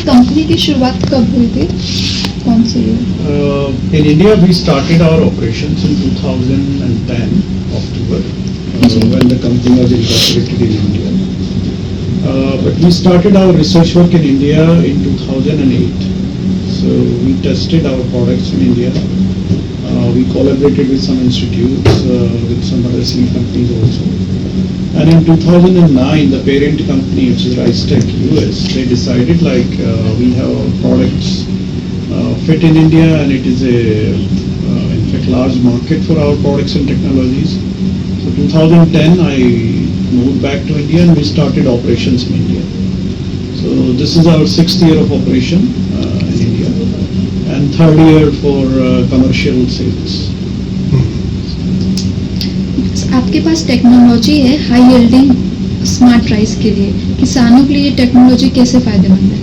Sir company की शुरुआत कब हुई थी, कौन सी year? In India, we started our operations in 2010 October, when the company was incorporated in India. But we started our research work in India in 2008. So we tested our products in India. We collaborated with some institutes, with some other seed companies also. And in 2009, the parent company, which is RiceTech US, they decided like we have our products fit in India, and it is a in fact large market for our products and technologies. So 2010, I moved back to India and we started operations in India. So this is our 6th year of operation in India, and 3rd year for commercial sales. आपके पास technology है high yielding smart rice के लिए, किसानों के लिए ये technology कैसे फायदेमंद है?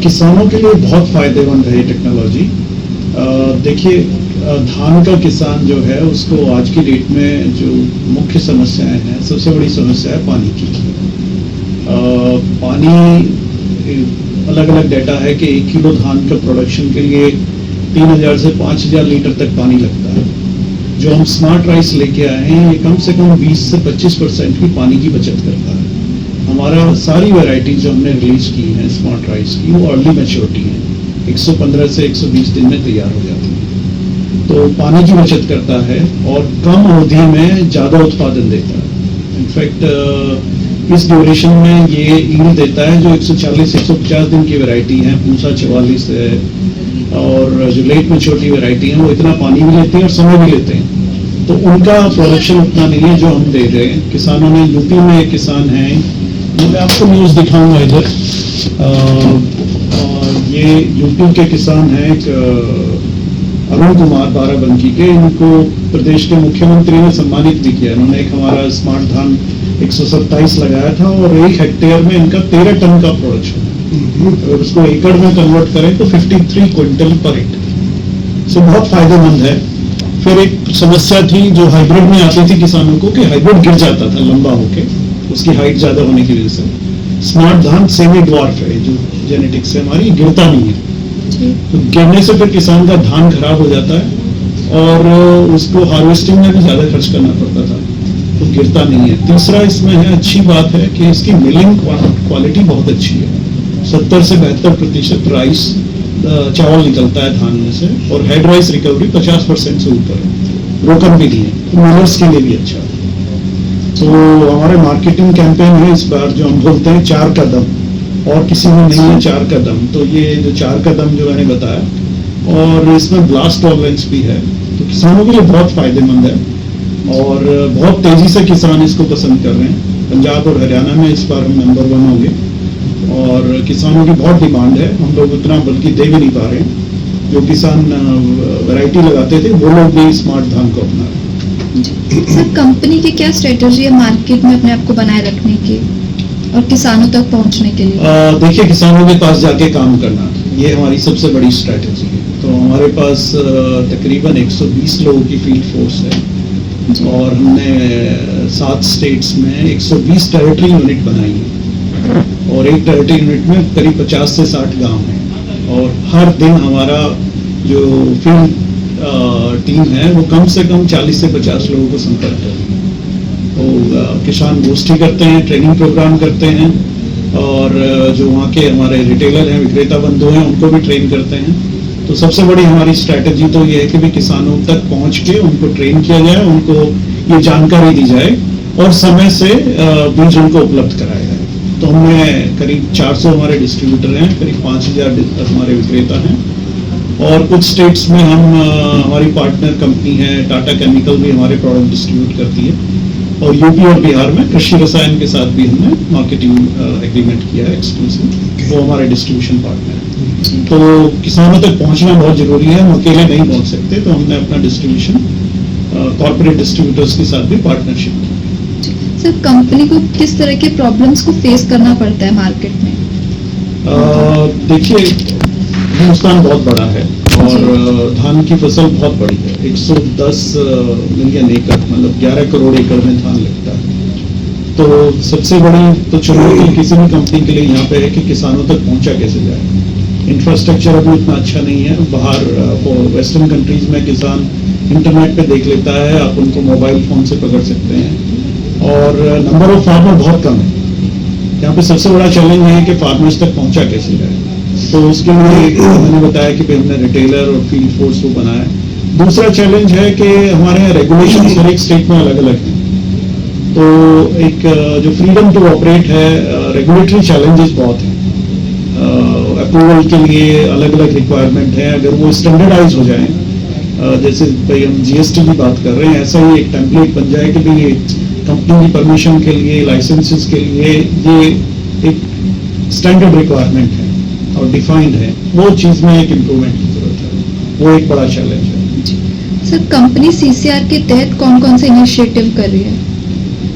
किसानों के लिए बहुत फायदेमंद है ये टेक्नोलॉजी। देखिए, धान का किसान जो है उसको आज की डेट में जो मुख्य समस्याएं हैं, सबसे बड़ी समस्या है पानी की। पानी अलग अलग डाटा है कि 1 किलो धान का प्रोडक्शन के लिए 3000 से 5000 लीटर तक पानी लगता है। जो हम स्मार्ट राइस लेके आए हैं ये कम से कम 20 से 25% की पानी की बचत करता है। हमारा सारी वैरायटी जो हमने रिलीज की है स्मार्ट राइस की, वो अर्ली मैच्योरिटी है, 115 से 120 दिन में तैयार हो जाती है। तो पानी की बचत करता है और कम अवधि में ज़्यादा उत्पादन देता है। इनफैक्ट इस ड्यूरेशन में ये ईल्ड देता है जो 140-150 दिन की वैरायटी है, पूसा 44 है, और जो लेट मैच्योरिटी वैरायटी है वो इतना पानी भी लेती है और समय भी लेते हैं। तो उनका प्रोडक्शन उतना नहीं है जो हम दे रहे हैं। किसानों ने, यूपी में एक किसान है, मैं आपको न्यूज़ दिखाऊंगा इधर, ये यूपी के किसान हैं, एक अरुण कुमार बाराबंकी के, इनको प्रदेश के मुख्यमंत्री ने सम्मानित भी किया। इन्होंने एक हमारा स्मार्ट धान 127 लगाया था और 1 हेक्टेयर में इनका 13 टन का प्रोडक्शन है। अगर उसको एकड़ में कन्वर्ट करें तो 53 क्विंटल पर एकड़। सो बहुत फायदेमंद है। फिर एक समस्या थी जो हाइब्रिड में आती थी किसानों को, कि हाइब्रिड गिर जाता था लंबा होके, उसकी हाइट ज्यादा होने की वजह से। स्मार्ट धान सेमी ड्वार्फ है, जो जेनेटिक्स से हमारी गिरता नहीं है। तो गिरने से फिर किसान का धान खराब हो जाता है और उसको हार्वेस्टिंग में भी ज्यादा खर्च करना पड़ता था, तो गिरता नहीं है। तीसरा इसमें है, अच्छी बात है कि इसकी मिलिंग क्वालिटी बहुत अच्छी है। 70 से 72% राइस चावल निकलता है धान में से, और हेड राइस रिकवरी 50% से ऊपर है। ब्रोकन भी नहीं है, मिलर्स के लिए भी अच्छा है। तो हमारे मार्केटिंग कैंपेन है इस बार, जो हम बोलते हैं 4 कदम, और किसी में नहीं है 4 कदम। तो ये जो 4 कदम जो मैंने बताया, और इसमें ब्लास्ट टॉलरेंस भी है, तो किसानों के लिए बहुत फायदेमंद है और बहुत तेजी से किसान इसको पसंद कर रहे हैं। पंजाब और हरियाणा में इस बार हम नंबर 1 होंगे और किसानों की बहुत डिमांड है। हम लोग उतना बल्कि दे भी नहीं पा रहे हैं। जो किसान वैरायटी लगाते थे वो लोग भी स्मार्ट धान को अपना रहे हैं। सर कंपनी की क्या स्ट्रेटजी है मार्केट में अपने आप को बनाए रखने की और किसानों तक पहुंचने के लिए? देखिए, किसानों के पास जाके काम करना, ये हमारी सबसे बड़ी स्ट्रेटजी है। तो हमारे पास तकरीबन 120 लोगों की फील्ड फोर्स है और हमने 7 स्टेट्स में 120 टेरिटरी यूनिट बनाई है, और एक टेरिटरी यूनिट में करीब 50 से 60 गांव हैं। और हर दिन हमारा जो फील्ड टीम है वो कम से कम 40 से 50 लोगों को संपर्क करती है। तो किसान गोष्ठी करते हैं, ट्रेनिंग प्रोग्राम करते हैं, और जो वहाँ के हमारे रिटेलर हैं, विक्रेता बंधु हैं, उनको भी ट्रेन करते हैं। तो सबसे बड़ी हमारी स्ट्रैटेजी तो ये है कि भी किसानों तक पहुँच के उनको ट्रेन किया जाए, उनको ये जानकारी दी जाए और समय से बीज उनको उपलब्ध कराया जाए। तो हमने करीब 400 हमारे डिस्ट्रीब्यूटर हैं, करीब 5000 हमारे विक्रेता हैं, और कुछ स्टेट्स में हम हमारी पार्टनर कंपनी है टाटा केमिकल भी हमारे प्रोडक्ट डिस्ट्रीब्यूट करती है, और यूपी और बिहार में कृषि रसायन के साथ भी हमने मार्केटिंग एग्रीमेंट किया है एक्सक्लूसिव, वो हमारे डिस्ट्रीब्यूशन पार्टनर है। तो किसानों तक पहुंचना बहुत जरूरी है, हम अकेले नहीं पहुंच सकते, तो हमने अपना डिस्ट्रीब्यूशन कॉर्पोरेट डिस्ट्रीब्यूटर्स के साथ भी पार्टनरशिप की। सर कंपनी को किस तरह के प्रॉब्लम्स को फेस करना पड़ता है मार्केट में? देखिए, हिंदुस्तान बहुत बड़ा है और धान की फसल बहुत बड़ी है, 110 मिलियन एकड़, मतलब 11 करोड़ एकड़ में धान लगता है। तो सबसे बड़ी तो चुनौती किसी भी कंपनी के लिए यहाँ पे है कि किसानों तक पहुंचा कैसे जाए। इंफ्रास्ट्रक्चर अभी उतना अच्छा नहीं है। बाहर वेस्टर्न कंट्रीज में किसान इंटरनेट पे देख लेता है, आप उनको मोबाइल फोन से पकड़ सकते हैं, और नंबर ऑफ फार्मर बहुत कम है। यहाँ पे सबसे बड़ा चैलेंज है कि फार्मर्स तक पहुंचा कैसे जाए। तो उसके लिए मैंने बताया कि हमने रिटेलर और फील्ड फोर्स को बनाया। दूसरा चैलेंज है कि हमारे यहाँ रेगुलेशन हर एक स्टेट में अलग अलग है। तो एक जो फ्रीडम टू ऑपरेट है, रेगुलेटरी चैलेंजेस बहुत हैं। अप्रूवल के लिए अलग अलग रिक्वायरमेंट है। अगर वो स्टैंडर्डाइज हो जाए, जैसे भाई हम जीएसटी की बात कर रहे हैं, ऐसा ही एक टेम्पलेट बन जाए कि भाई कंपनी की परमिशन के लिए, लाइसेंसेस के लिए ये एक स्टैंडर्ड रिक्वायरमेंट है और डिफाइंड है, वो चीज में एक इम्प्रूवमेंट की जरूरत है। वो एक बड़ा चैलेंज है। सर, कंपनी सीसीआर के तहत कौन कौन से इनिशिएटिव कर रही है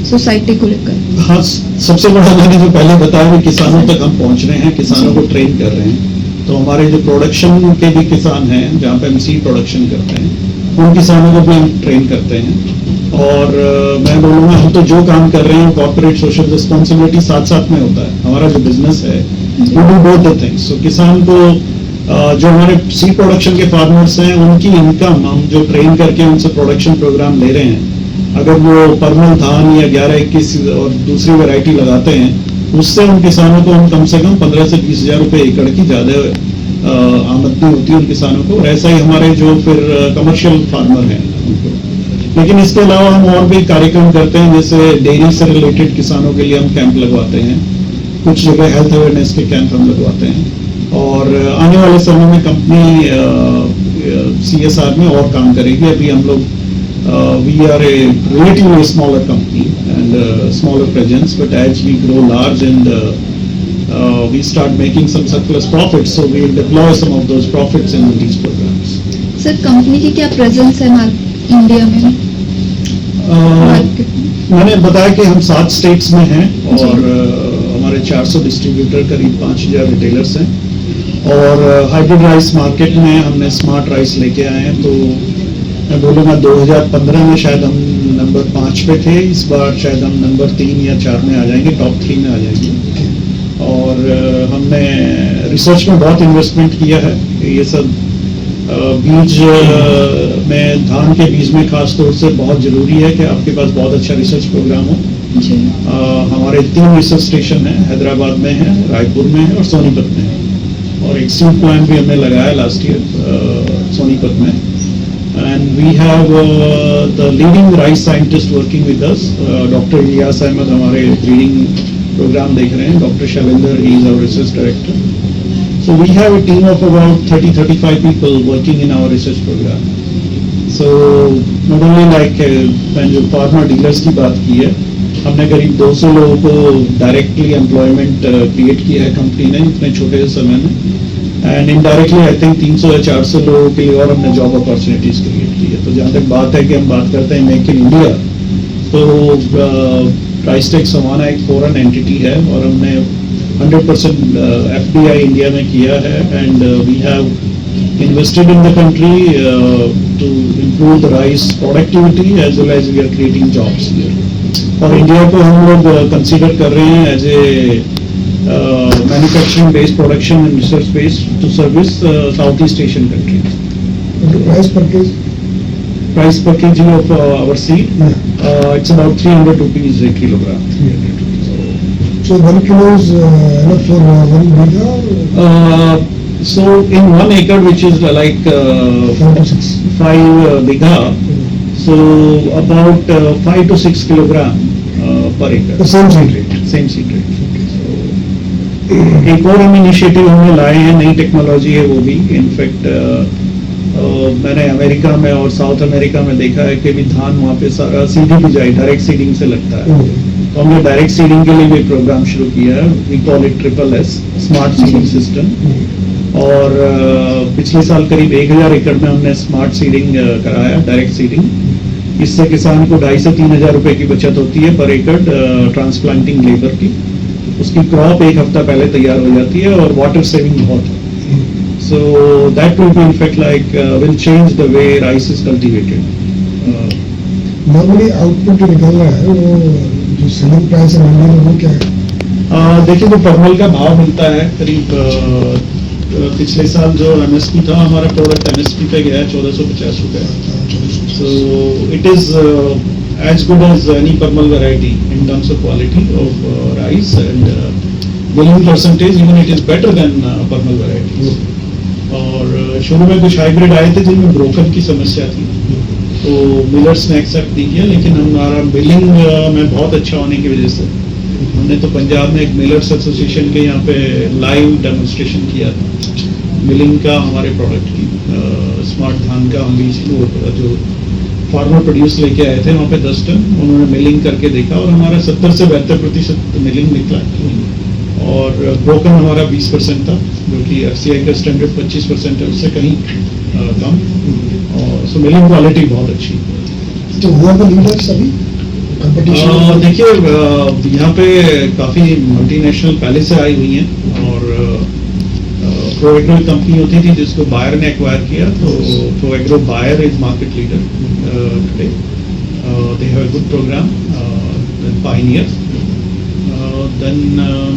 सोसाइटी को लेकर? हाँ, सबसे बड़ा मैंने जो पहले बताया कि किसानों तक हम पहुंच रहे हैं, किसानों को ट्रेन कर रहे हैं। तो हमारे जो प्रोडक्शन के भी किसान हैं, जहाँ पे हम सीड प्रोडक्शन करते हैं, उन किसानों को भी हम ट्रेन करते हैं। और मैं बोलूँगा हम तो जो काम कर रहे हैं कॉर्पोरेट सोशल रिस्पॉन्सिबिलिटी साथ साथ में होता है। हमारा जो बिजनेस है वो डू बोथ द थिंग्स। सो किसान को जो हमारे सीड प्रोडक्शन के फार्मर्स हैं, उनकी इनकम हम जो ट्रेन करके उनसे प्रोडक्शन प्रोग्राम ले रहे हैं, अगर वो परमल धान या 11-21 और दूसरी वैरायटी लगाते हैं, उससे उन किसानों को हम कम से कम 15 से 20 हजार रुपए एकड़ की ज्यादा आमदनी होती है उन किसानों को। और ऐसा ही हमारे जो फिर कमर्शियल फार्मर हैं उनको। लेकिन इसके अलावा हम और भी कार्यक्रम करते हैं, जैसे डेयरी से रिलेटेड किसानों के लिए हम कैंप लगवाते हैं, कुछ जगह हेल्थ अवेयरनेस के कैंप हम लगवाते हैं, और आने वाले समय में कंपनी सीएसआर में और काम करेगी। अभी हम लोग we are a relatively smaller company and smaller presence, but as we grow large and we start making some surplus profits, so we will deploy some of those profits in these programs. Sir, company की क्या presence है India में? मैंने बताया कि हम 7 states में हैं और हमारे 400 डिस्ट्रीब्यूटर, करीब 5000 रिटेलर्स हैं। और हाइब्रिड राइस मार्केट में हमने स्मार्ट राइस लेके आए हैं। तो मैं बोलूँगा 2015 में शायद हम नंबर 5 पे थे, इस बार शायद हम नंबर 3 या 4 में आ जाएंगे, टॉप 3 में आ जाएंगे। और हमने रिसर्च में बहुत इन्वेस्टमेंट किया है। ये सब बीज में, धान के बीज में खास तौर से बहुत जरूरी है कि आपके पास बहुत अच्छा रिसर्च प्रोग्राम हो। हमारे 3 रिसर्च स्टेशन हैं, हैदराबाद में है, रायपुर में है और सोनीपत में है। और एक सीड प्लांट भी हमने लगाया लास्ट ईयर सोनीपत में। And we have the leading rice scientist working with us, Dr. Ilyas Ahmed हमारे breeding program देख रहे हैं, Dr. Shalinder, he is our research director. So we have a team of about 30-35 people working in our research program. So not only like मैंने जो farmer dealers की बात की है, हमने करीब 200 लोगों को डायरेक्टली एम्प्लॉयमेंट क्रिएट किया है कंपनी ने इतने छोटे समय में। एंड इनडायरेक्टली आई थिंक 300 या 400 लोगों के लिए और हमने जॉब अपॉर्चुनिटीज क्रिएट की है। तो जहाँ तक बात है कि हम बात करते हैं मेक इन इंडिया, तो राइसटेक समाना एक फॉरेन एंटिटी है और हमने 100% एफडीआई इंडिया में किया है। And we have invested in the country to improve the rice productivity as well as we are creating jobs here. और इंडिया को हम लोग कंसिडर कर रहे हैं as a manufacturing based, production and research based to service Southeast Asian countries. The price per kg of our seed, it's about 300 rupees a kilogram. 300 rupees. So 1 kilo is enough for 1 bigha? So in 1 acre, which is like 5 bigha, so about 5 to 6 kilogram per acre. The same seed rate? Same seed rate. एक और हम initiative हमने लाए हैं, नई technology है वो भी। इनफैक्ट मैंने अमेरिका में और साउथ अमेरिका में देखा है कि भी धान वहाँ पे सारा सीधी बिजाई डायरेक्ट सीडिंग से लगता है। तो हमने डायरेक्ट सीडिंग के लिए भी प्रोग्राम शुरू किया है। We call it SSS, smart seeding system. और पिछले साल करीब 1000 एकड़ में हमने स्मार्ट सीडिंग कराया, डायरेक्ट सीडिंग। इससे किसान को 2500 से 3000 रुपए की बचत होती है पर एकड़ ट्रांसप्लांटिंग लेबर की। उसकी क्रॉप 1 हफ्ता पहले तैयार हो जाती है और वाटर सेविंग बहुत है। So that will be in fact like will change the way rice is cultivated. Normally output निकल रहा है वो जो जो सेलिंग प्राइस है मंडी में वो क्या है? देखिए, जो परमल का भाव मिलता है करीब पिछले साल जो एमएसपी था, हमारा प्रोडक्ट एमएसपी पे गया है 1450 रुपये. So it is as good as any Parmal variety in terms of quality of rice and milling percentage. Even it is better than Parmal variety. और शुरू में कुछ हाइब्रिड आए थे जिनमें ब्रोकन की समस्या थी, तो मिलर्स ने एक्सेप्ट नहीं किया, लेकिन हमारा मिलिंग में बहुत अच्छा होने की वजह से हमने तो पंजाब में एक मिलर्स एसोसिएशन के यहाँ पे लाइव डेमोन्स्ट्रेशन किया था मिलिंग का, हमारे प्रोडक्ट की स्मार्ट धान का. हम बीच जो फार्मर प्रोड्यूस लेके आए थे वहाँ पे 10 टन उन्होंने मिलिंग करके देखा और हमारा 70 से 72% मिलिंग निकला और ब्रोकन हमारा 20% था, जो कि एफसीआई का स्टैंडर्ड 25% है, उससे कहीं कम. और सो मिलिंग क्वालिटी बहुत अच्छी. तो हुआ वो लीडर्स अभी कंपटीशन? देखिए, यहाँ पे काफ़ी मल्टीनेशनल पहले से आई हुई हैं और प्रोएग्रो कंपनी होती थी जिसको बायर ने एक्वायर किया, तो ProAgro Bayer is market leader today. They have a good programme, Pioneer. Then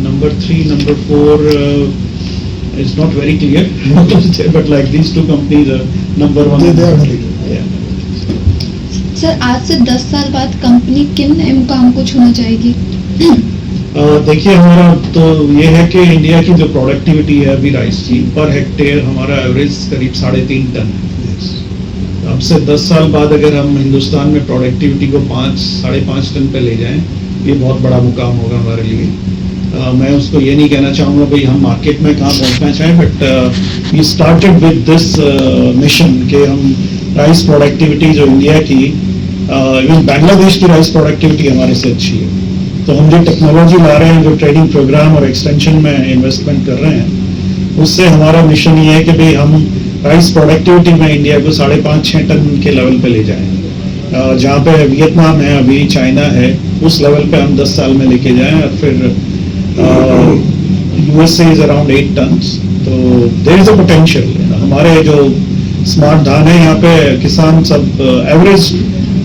number 3, number 4 is not very clear, but like these two companies are number 1. They are the leader. Yeah. Sir, आज से 10 साल बाद company किन मुकाम को छूना चाहेगी? देखिए, हमारा तो ये है कि इंडिया की जो प्रोडक्टिविटी है अभी राइस की पर हेक्टेयर हमारा एवरेज करीब 3.5 टन है. अब से 10 साल बाद अगर हम हिंदुस्तान में प्रोडक्टिविटी को 5-5.5 टन पे ले जाएं, ये बहुत बड़ा मुकाम होगा हमारे लिए. मैं उसको ये नहीं कहना चाहूँगा भाई हम मार्केट में कहाँ पहुँचना चाहें, but we started with this mission कि हम राइस प्रोडक्टिविटी जो इंडिया की, इवन बांग्लादेश की राइस प्रोडक्टिविटी हमारे से अच्छी है. तो हम जो टेक्नोलॉजी ला रहे हैं, जो ट्रेडिंग प्रोग्राम और एक्सटेंशन में इन्वेस्टमेंट कर रहे हैं, उससे हमारा मिशन ये है कि भाई हम राइस प्रोडक्टिविटी में इंडिया को 5.5-6 टन के लेवल पे ले जाएं. जहाँ पे वियतनाम है, अभी चाइना है, उस लेवल पे हम 10 साल में लेके जाएं. और फिर यूएसए इज अराउंड 8 टन. तो देयर इज अ पोटेंशियल. हमारे जो स्मार्ट धान है यहाँ पे किसान सब एवरेज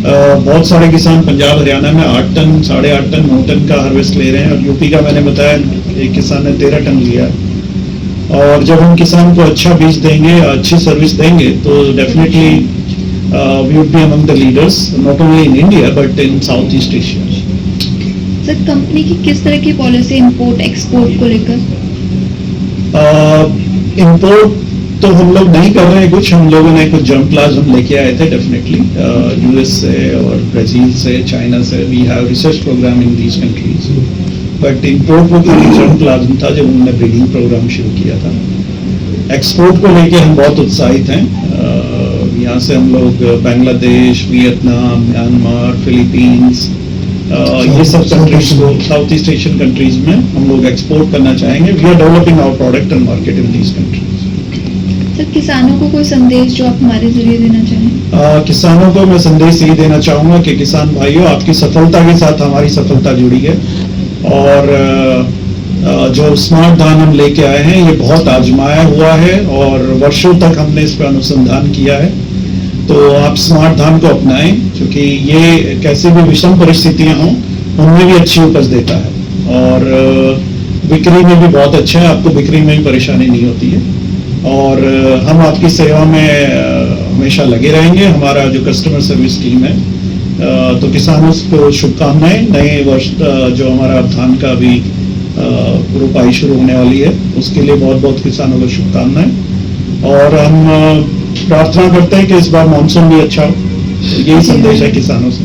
बहुत सारे किसान पंजाब हरियाणा में 8 टन, 8.5 टन, 9 टन का हार्वेस्ट ले रहे हैं. और यूपी का मैंने बताया एक किसान ने 13 टन लिया. और जब हम किसान को अच्छा बीज देंगे, अच्छी सर्विस देंगे, तो definitely we would be among the leaders, not only in India but in South East Asia. Sir, company की किस तरह की पॉलिसी इंपोर्ट एक्सपोर्ट को लेकर? इंपोर्ट तो हम लोग नहीं कर रहे हैं कुछ. हम लोगों ने कुछ जर्म प्लाज हम लेके आए थे डेफिनेटली यूएस से और ब्राजील से, चाइना से. We have research program in these countries, but import वो जर्म प्लाज था जब उन्होंने ब्रीडिंग प्रोग्राम शुरू किया था. एक्सपोर्ट को लेके हम बहुत उत्साहित हैं. यहाँ से हम लोग बांग्लादेश, वियतनाम, म्यांमार, फिलीपींस, ये सब कंट्रीज को, साउथ ईस्ट एशियन कंट्रीज में हम लोग एक्सपोर्ट करना चाहेंगे. We are developing our product and market in these countries. Sir, किसानों को कोई संदेश जो आप हमारे जरिए देना चाहें? किसानों को मैं संदेश यही देना चाहूँगा कि किसान भाइयों, आपकी सफलता के साथ हमारी सफलता जुड़ी है. और जो स्मार्ट धान हम लेके आए हैं, ये बहुत आजमाया हुआ है और वर्षों तक हमने इस पर अनुसंधान किया है. तो आप स्मार्ट धान को अपनाएं, क्योंकि ये कैसे भी विषम परिस्थितियां हों उनमें भी अच्छी उपज देता है और बिक्री में भी बहुत अच्छा है. आपको बिक्री में भी परेशानी नहीं होती है और हम आपकी सेवा में हमेशा लगे रहेंगे. हमारा जो कस्टमर सर्विस टीम है, तो किसानों को शुभकामनाएं. नए वर्ष जो हमारा धान का अभी रोपाई शुरू होने वाली है, उसके लिए बहुत बहुत किसानों को शुभकामनाएं. और हम प्रार्थना करते हैं कि इस बार मानसून भी अच्छा हो. यही संदेश है किसानों से.